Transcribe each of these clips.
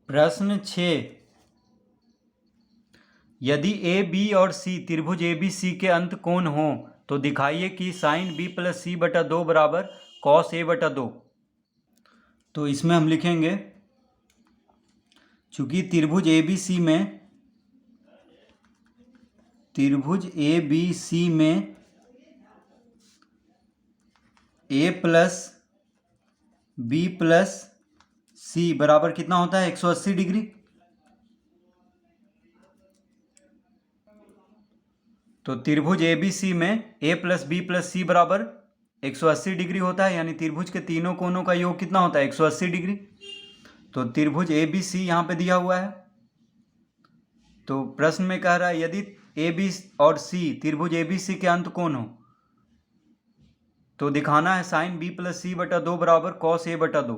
प्रश्न 6, यदि A B और सी त्रिभुज ए बी सी के अंत कोण हो तो दिखाइए कि साइन बी प्लस सी बटा दो बराबर कॉस ए बटा दो। तो इसमें हम लिखेंगे, चूंकि त्रिभुज ए बी सी में ए प्लस बी प्लस सी बराबर कितना होता है 180 डिग्री। तो त्रिभुज ए बी सी में ए प्लस बी प्लस सी बराबर 180 डिग्री होता है, यानी त्रिभुज के तीनों कोनों का योग कितना होता है 180 डिग्री। तो त्रिभुज ए बी सी यहाँ पे दिया हुआ है। तो प्रश्न में कह रहा है यदि ए बी और सी त्रिभुज ए बी सी के अंत कोण हो तो दिखाना है साइन बी प्लस सी बटा दो बराबर कॉस ए बटा दो।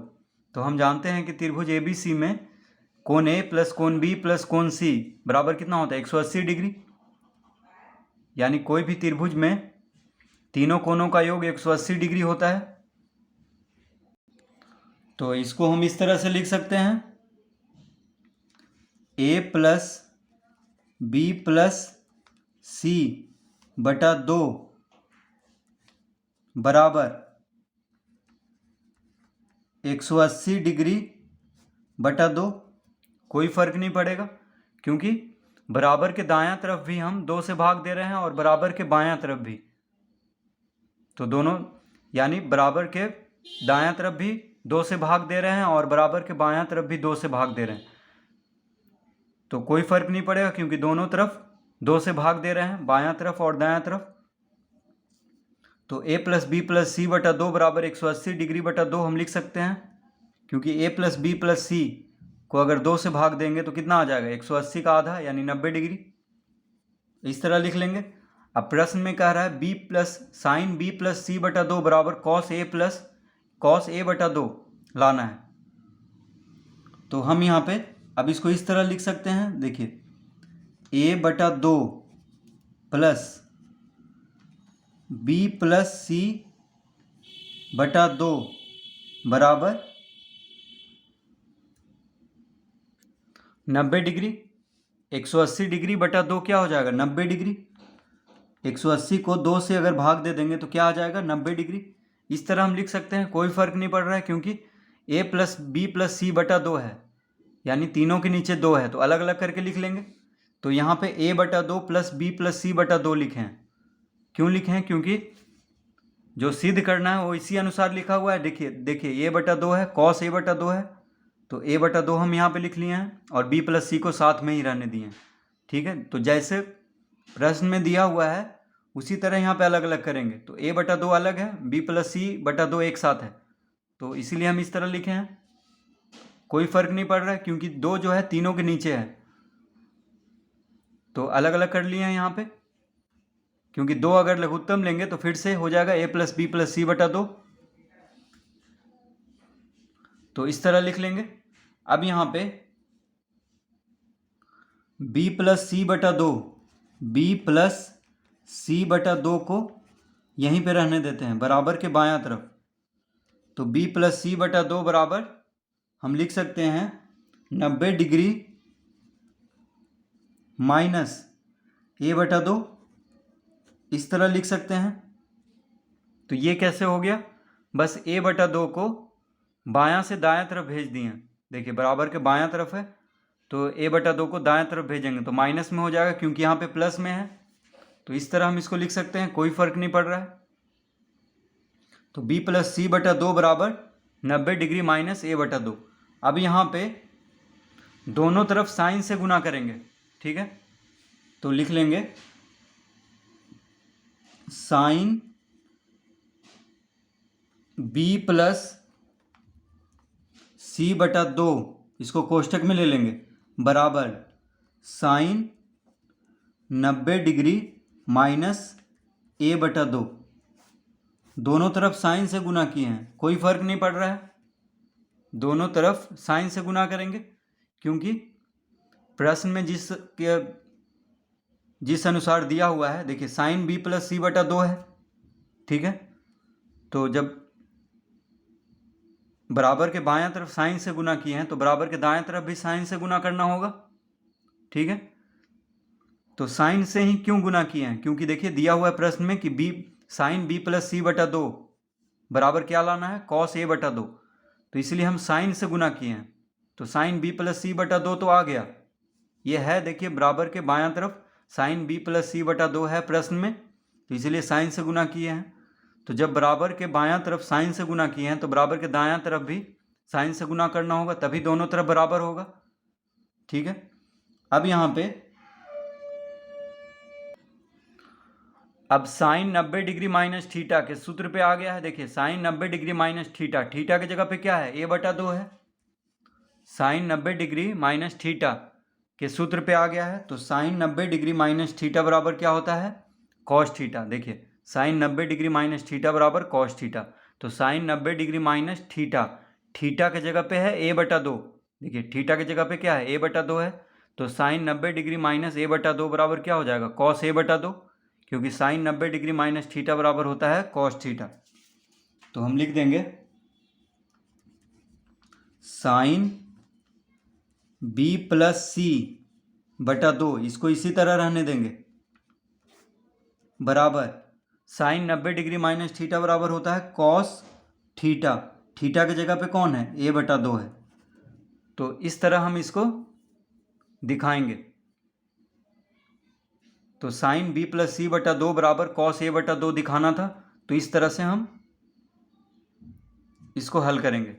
तो हम जानते हैं कि त्रिभुज ए बी सी में कोण ए प्लस कोण बी प्लस कोण सी बराबर कितना होता है 180 डिग्री, यानी कोई भी त्रिभुज में तीनों कोनों का योग 180 डिग्री होता है। तो इसको हम इस तरह से लिख सकते हैं, ए प्लस बी प्लस सी बटा दो बराबर 180 डिग्री बटा दो। कोई फर्क नहीं पड़ेगा क्योंकि बराबर के दायां तरफ भी हम 2 से भाग दे रहे हैं और बराबर के बायां तरफ भी, तो दोनों यानी बराबर के दायां तरफ भी 2 से भाग दे रहे हैं और बराबर के बायां तरफ भी 2 से भाग दे रहे हैं। तो कोई फर्क नहीं पड़ेगा क्योंकि दोनों तरफ 2 से भाग दे रहे हैं, बायां तरफ और दायां तरफ। तो ए प्लस बी प्लस सी बटा दो बराबर 180 डिग्री बटा दो हम लिख सकते हैं, क्योंकि ए प्लस बी प्लस सी को अगर 2 से भाग देंगे तो कितना आ जाएगा 180 का आधा यानी 90 डिग्री। इस तरह लिख लेंगे। अब प्रश्न में कह रहा है B plus sine B plus C बटा दो बराबर cos A plus cos A बटा दो लाना है। तो हम यहाँ पे अब इसको इस तरह लिख सकते हैं, देखिए ए बटा दो प्लस बी प्लस सी बटा दो बराबर 90 डिग्री। 180 डिग्री बटा दो क्या हो जाएगा 90 डिग्री। 180 को 2 से अगर भाग दे देंगे तो क्या आ जाएगा 90 डिग्री। इस तरह हम लिख सकते हैं, कोई फर्क नहीं पड़ रहा है क्योंकि ए प्लस बी प्लस सी बटा दो है, यानी तीनों के नीचे 2 है तो अलग अलग करके लिख लेंगे। तो यहाँ पे ए बटा दो प्लस बी प्लस सी बटा दो लिखे हैं। क्यों लिखे हैं? क्योंकि जो सिद्ध करना है वो इसी अनुसार लिखा हुआ है। देखिए ए बटा दो है, कॉस ए बटा दो है, तो ए बटा दो हम यहाँ पे लिख लिए हैं और बी प्लस सी को साथ में ही रहने दिए हैं। ठीक है, तो जैसे प्रश्न में दिया हुआ है उसी तरह यहाँ पे अलग अलग करेंगे। तो ए बटा दो अलग है, बी प्लस सी बटा दो एक साथ है, तो इसीलिए हम इस तरह लिखे हैं। कोई फर्क नहीं पड़ रहा है क्योंकि दो जो है तीनों के नीचे है, तो अलग अलग कर लिए हैं यहाँ पे। क्योंकि दो अगर लघुत्तम लेंगे तो फिर से हो जाएगा ए प्लस बी प्लस सी बटा दो, तो इस तरह लिख लेंगे। अब यहाँ पे बी प्लस सी बटा दो, बी प्लस सी बटा दो को यहीं पे रहने देते हैं बराबर के बायां तरफ। तो बी प्लस सी बटा दो बराबर हम लिख सकते हैं 90 डिग्री माइनस ए बटा दो, इस तरह लिख सकते हैं। तो ये कैसे हो गया? बस ए बटा दो को बायां से दायां तरफ भेज दिए। देखिए बराबर के बायां तरफ है तो ए बटा दो को दाएं तरफ भेजेंगे तो माइनस में हो जाएगा क्योंकि यहाँ पे प्लस में है। तो इस तरह हम इसको लिख सकते हैं, कोई फर्क नहीं पड़ रहा है। तो बी प्लस सी बटा दो बराबर 90 डिग्री माइनस ए बटा दो। अब यहाँ पे दोनों तरफ साइन से गुना करेंगे। ठीक है, तो लिख लेंगे साइन बी प्लस सी बटा दो, इसको कोष्टक में ले लेंगे, बराबर साइन 90 डिग्री माइनस ए बटा दो। दोनों तरफ साइन से गुना किए हैं, कोई फर्क नहीं पड़ रहा है, दोनों तरफ साइन से गुना करेंगे क्योंकि प्रश्न में जिस अनुसार दिया हुआ है, देखिए साइन बी प्लस सी बटा दो है। ठीक है, तो जब बराबर के बायां तरफ साइन से गुना किए हैं तो बराबर के दाएं तरफ भी साइन से गुना करना होगा। ठीक है, तो साइन से ही क्यों गुना किए हैं? क्योंकि देखिए दिया हुआ है प्रश्न में कि B sign B plus C बटा 2 बराबर क्या लाना है? कॉस ए बटा 2। तो इसलिए हम साइन से गुना किए हैं, तो साइन बी प्लस सी बटा 2 तो आ गया। ये है देखिए बराबर के बायां तरफ साइन बी प्लस सी बटा 2 है प्रश्न में, तो इसलिए साइन से गुना किए हैं। तो जब बराबर के बायां तरफ साइन से गुना किए हैं तो बराबर के दायां तरफ भी साइन से गुना करना होगा, तभी दोनों तरफ बराबर होगा। ठीक है, अब यहाँ पे अब साइन 90 डिग्री माइनस थीटा के सूत्र पे आ गया है। देखिए sine 90 degree minus theta, theta की जगह पे क्या है? ए बटा 2 है। साइन 90 डिग्री माइनस थीटा के सूत्र पे आ गया है, तो साइन 90 डिग्री माइनस थीटा बराबर क्या होता है? Cos theta. देखिए साइन 90 डिग्री माइनस थीटा बराबर कॉस थीटा, तो sine 90 degree minus theta, theta के जगह पे है ए बटा 2। देखिए थीटा की जगह पे क्या है? ए बटा 2 है, तो साइन 90 डिग्री माइनस ए बटा 2 बराबर क्या हो जाएगा? कॉस ए बटा 2, क्योंकि साइन 90 डिग्री माइनस थीटा बराबर होता है कॉस थीटा। तो हम लिख देंगे साइन बी प्लस सी बटा 2, इसको इसी तरह रहने देंगे, बराबर साइन 90 डिग्री माइनस थीटा बराबर होता है कॉस थीटा, थीटा की जगह पे कौन है? ए बटा 2 है। तो इस तरह हम इसको दिखाएंगे, तो साइन बी प्लस सी बटा 2 बराबर कॉस ए बटा 2 दिखाना था, तो इस तरह से हम इसको हल करेंगे।